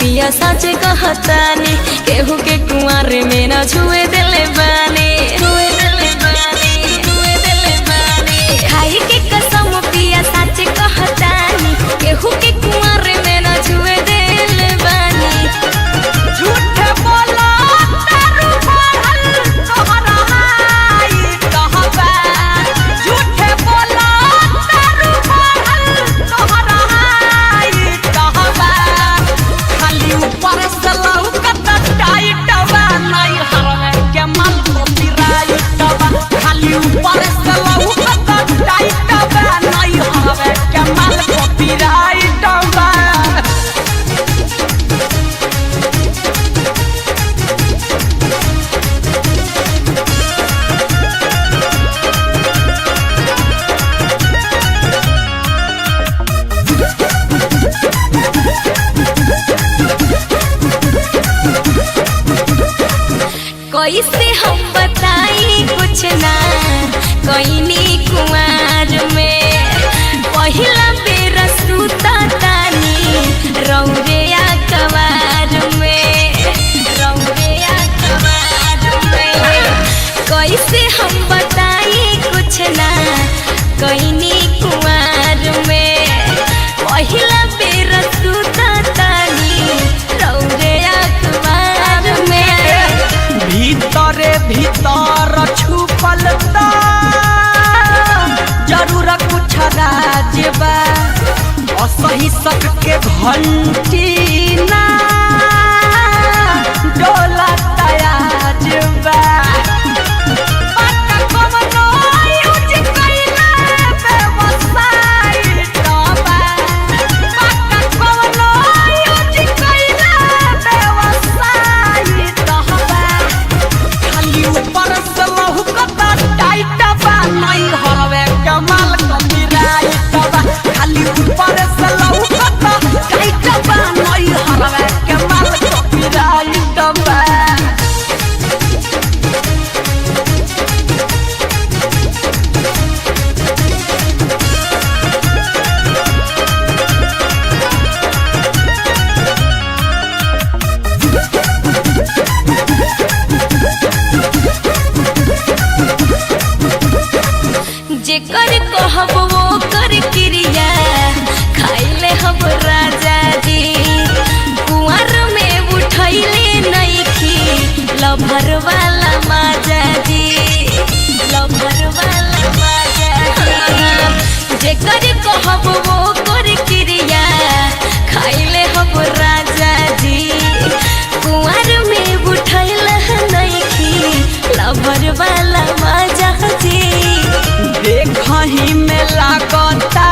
पिया सच कहतानी केहू के कुंवर में न छुए दिले बानी खाई के कसम पिया सच कहतानी केहू के कुंवर में न छुए दिले बानी झूठ बोला तारू बढ़ल तोहरा हाई कहबा झूठ बोला तारू बढ़ल तोहरा हाई कहबा खाली ऊपर से लौकत टाइट बा नहीं हरवे के माल कॉपीराइट बा खाली ऊपर से लौकत टाइट बा नहीं हरवे के माल कॉपीराइट बा। कैसे हम बताई कुछ ना कईनी कुंवर में पहिला बेर सुता तानी रौरिया कवार में कैसे हम बताई कुछ ना कईनी कुंवर में पहिला बेर सुता तानी रौरिया कवार में भीतरे भीतर छुपल ता जरूर कुछ राज बा असही सक के घंटी ना डोला तयाज बा जेकर कहब वो कर क्रिया खाइले हम राजा जी कुंवर में उठैले नइखी लभर वाला माजा जी जेकर कहब वो कर क्रिया खाइले हम राजा जी कुंवर में उठैले नइखी लभर वाला माजा जी देखही में लागता